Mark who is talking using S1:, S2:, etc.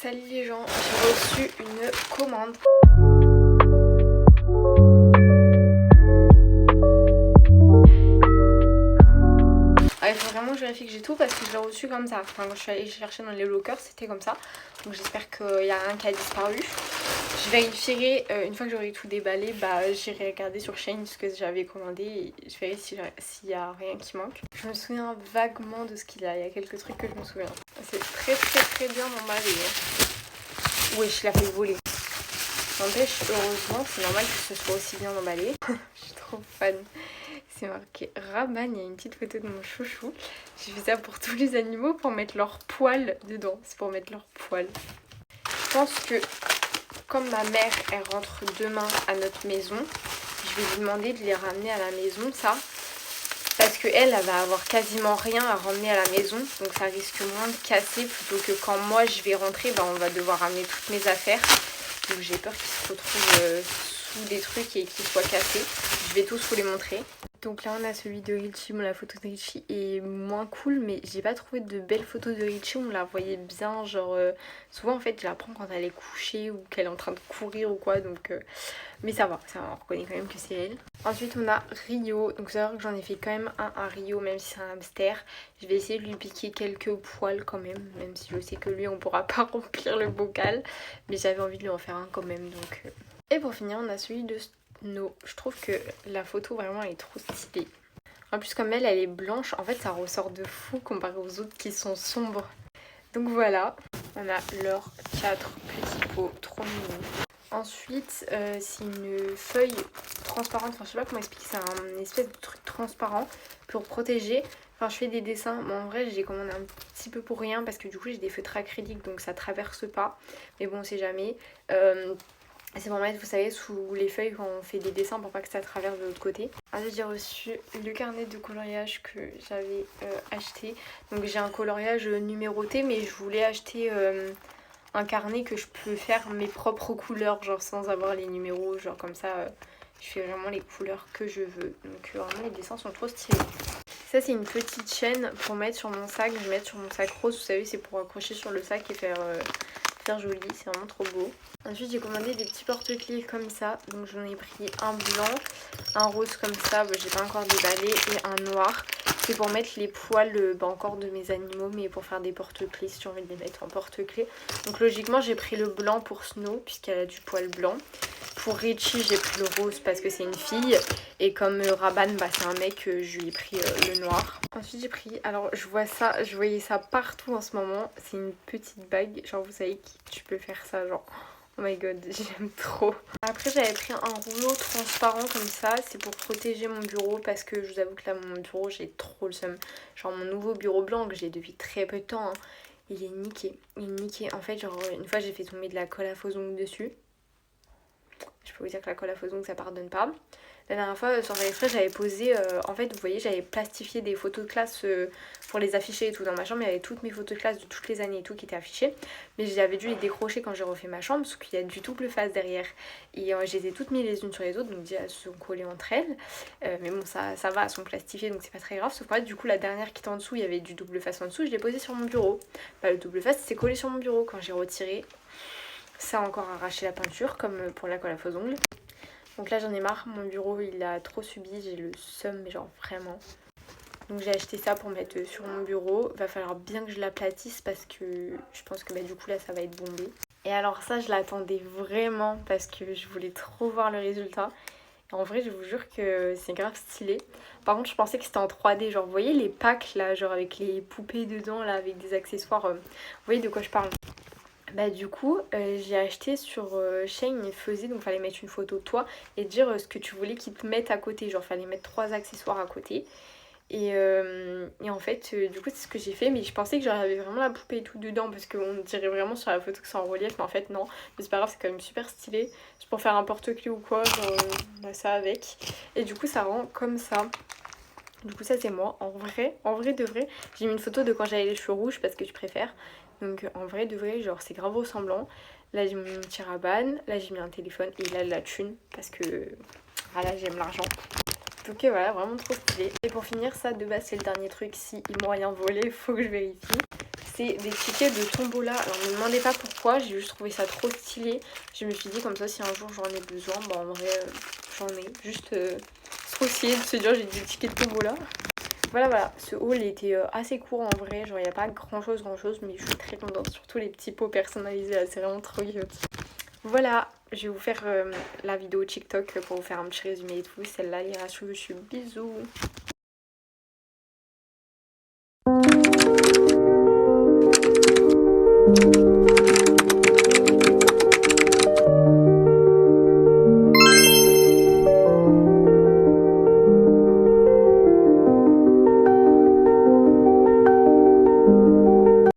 S1: Salut les gens, j'ai reçu une commande. Ah, il faut vraiment que je vérifie que j'ai tout parce que je l'ai reçu comme ça. Enfin, quand je suis allée chercher dans les lockers, c'était comme ça. Donc j'espère qu'il y a rien qui a disparu. Je vérifierai une fois que j'aurai tout déballé, j'irai regarder sur Shein ce que j'avais commandé et je vérifie s'il y a rien qui manque. Je me souviens vaguement de ce qu'il y a. Il y a quelques trucs que je me souviens. C'est très bien emballé. Ouais, je l'ai fait voler. N'empêche, heureusement, c'est normal que ce soit aussi bien emballé. Je suis trop fan. C'est marqué Raban, il y a une petite photo de mon chouchou. J'ai fait ça pour tous les animaux pour mettre leurs poils dedans. C'est pour mettre leurs poils. Je pense que comme ma mère, elle rentre demain à notre maison, je vais lui demander de les ramener à la maison, ça. Parce qu'elle va avoir quasiment rien à ramener à la maison. Donc ça risque moins de casser plutôt que quand moi je vais rentrer, on va devoir ramener toutes mes affaires. Donc j'ai peur qu'ils se retrouvent sous des trucs et qu'ils soient cassés. Je vais tous vous les montrer. Donc là on a celui de Richie. Bon, la photo de Richie est moins cool, mais j'ai pas trouvé de belles photos de Richie. On la voyait bien, genre souvent en fait je la prends quand elle est couchée ou qu'elle est en train de courir ou quoi. Donc mais ça va, on reconnaît quand même que c'est elle. Ensuite on a Rio, donc c'est vrai que j'en ai fait quand même un à Rio, même si c'est un hamster. Je vais essayer de lui piquer quelques poils quand même si je sais que lui on pourra pas remplir le bocal. Mais j'avais envie de lui en faire un quand même. Donc Et pour finir on a celui de Snow. Je trouve que la photo vraiment elle est trop stylée. En plus comme elle est blanche, en fait ça ressort de fou comparé aux autres qui sont sombres. Donc voilà, on a leurs 4 petits pots, trop mignons. Ensuite, c'est une feuille transparente, enfin je sais pas comment expliquer, c'est un espèce de truc transparent pour protéger. Enfin je fais des dessins, bon en vrai j'ai commandé un petit peu pour rien parce que du coup j'ai des feutres acryliques donc ça traverse pas. Mais bon on sait jamais. C'est pour mettre, vous savez, sous les feuilles quand on fait des dessins pour pas que ça traverse de l'autre côté. Ensuite j'ai reçu le carnet de coloriage que j'avais acheté. Donc j'ai un coloriage numéroté mais je voulais acheter un carnet que je peux faire mes propres couleurs, genre sans avoir les numéros, genre comme ça je fais vraiment les couleurs que je veux. Donc vraiment les dessins sont trop stylés. Ça c'est une petite chaîne pour mettre sur mon sac, je vais mettre sur mon sac rose, vous savez c'est pour accrocher sur le sac et faire joli, c'est vraiment trop beau. Ensuite j'ai commandé des petits porte-clés comme ça, donc j'en ai pris un blanc, un rose comme ça, j'ai pas encore déballé, et un noir. C'est pour mettre les poils encore de mes animaux, mais pour faire des porte-clés si j'ai envie de les mettre en porte-clés. Donc logiquement j'ai pris le blanc pour Snow puisqu'elle a du poil blanc. Pour Richie j'ai pris le rose parce que c'est une fille. Et comme Raban c'est un mec, je lui ai pris le noir. Ensuite j'ai pris, alors je voyais ça partout en ce moment. C'est une petite bague, genre vous savez tu peux faire ça genre... Oh my god, j'aime trop. Après j'avais pris un rouleau transparent comme ça, c'est pour protéger mon bureau parce que je vous avoue que là mon bureau j'ai trop le seum. Genre mon nouveau bureau blanc que j'ai depuis très peu de temps, hein, il est niqué. En fait genre une fois j'ai fait tomber de la colle à faux ongles dessus. Je peux vous dire que la colle à faux ongles ça pardonne pas. La dernière fois sur AliExpress j'avais posé, en fait vous voyez j'avais plastifié des photos de classe pour les afficher et tout. Dans ma chambre il y avait toutes mes photos de classe de toutes les années et tout qui étaient affichées. Mais j'avais dû les décrocher quand j'ai refait ma chambre parce qu'il y a du double face derrière. Et je les ai toutes mises les unes sur les autres, donc elles se sont collées entre elles. Mais bon ça va, elles sont plastifiées donc c'est pas très grave. Sauf que du coup la dernière qui était en dessous, il y avait du double face en dessous, je l'ai posée sur mon bureau. Le double face s'est collé sur mon bureau quand j'ai retiré. Ça a encore arraché la peinture comme pour la colle à faux ongles. Donc là j'en ai marre, mon bureau il a trop subi, j'ai le seum mais genre vraiment. Donc j'ai acheté ça pour mettre sur mon bureau. Va falloir bien que je l'aplatisse parce que je pense que du coup là ça va être bombé. Et alors ça je l'attendais vraiment parce que je voulais trop voir le résultat. Et en vrai je vous jure que c'est grave stylé. Par contre je pensais que c'était en 3D, genre vous voyez les packs là, genre avec les poupées dedans là, avec des accessoires. Vous voyez de quoi je parle? Du coup j'ai acheté sur Shein, il faisait donc fallait mettre une photo de toi et dire ce que tu voulais qu'ils te mettent à côté, genre fallait mettre 3 accessoires à côté et en fait du coup c'est ce que j'ai fait, mais je pensais que j'avais vraiment la poupée et tout dedans parce qu'on dirait vraiment sur la photo que c'est en relief, mais en fait non, mais c'est pas grave, c'est quand même super stylé, c'est pour faire un porte-clés ou quoi, genre on a ça avec et du coup ça rend comme ça. Du coup ça c'est moi, en vrai de vrai, j'ai mis une photo de quand j'avais les cheveux rouges parce que je préfère. Donc en vrai de vrai, genre c'est grave ressemblant. Là j'ai mis mon petit raban, là j'ai mis un téléphone et là la thune parce que voilà j'aime l'argent. Donc voilà, vraiment trop stylé. Et pour finir, ça de base c'est le dernier truc, si ils m'ont rien volé, faut que je vérifie. c'est des tickets de tombola. Alors ne me demandez pas pourquoi, j'ai juste trouvé ça trop stylé. Je me suis dit comme ça si un jour j'en ai besoin, bah en vrai j'en ai. Juste trop stylé de se dire j'ai des tickets de tombola. Voilà, ce haul était assez court en vrai, genre il n'y a pas grand chose, mais je suis très contente, surtout les petits pots personnalisés là, c'est vraiment trop cute. Voilà, je vais vous faire la vidéo TikTok pour vous faire un petit résumé et tout, celle-là ira sur YouTube, bisous.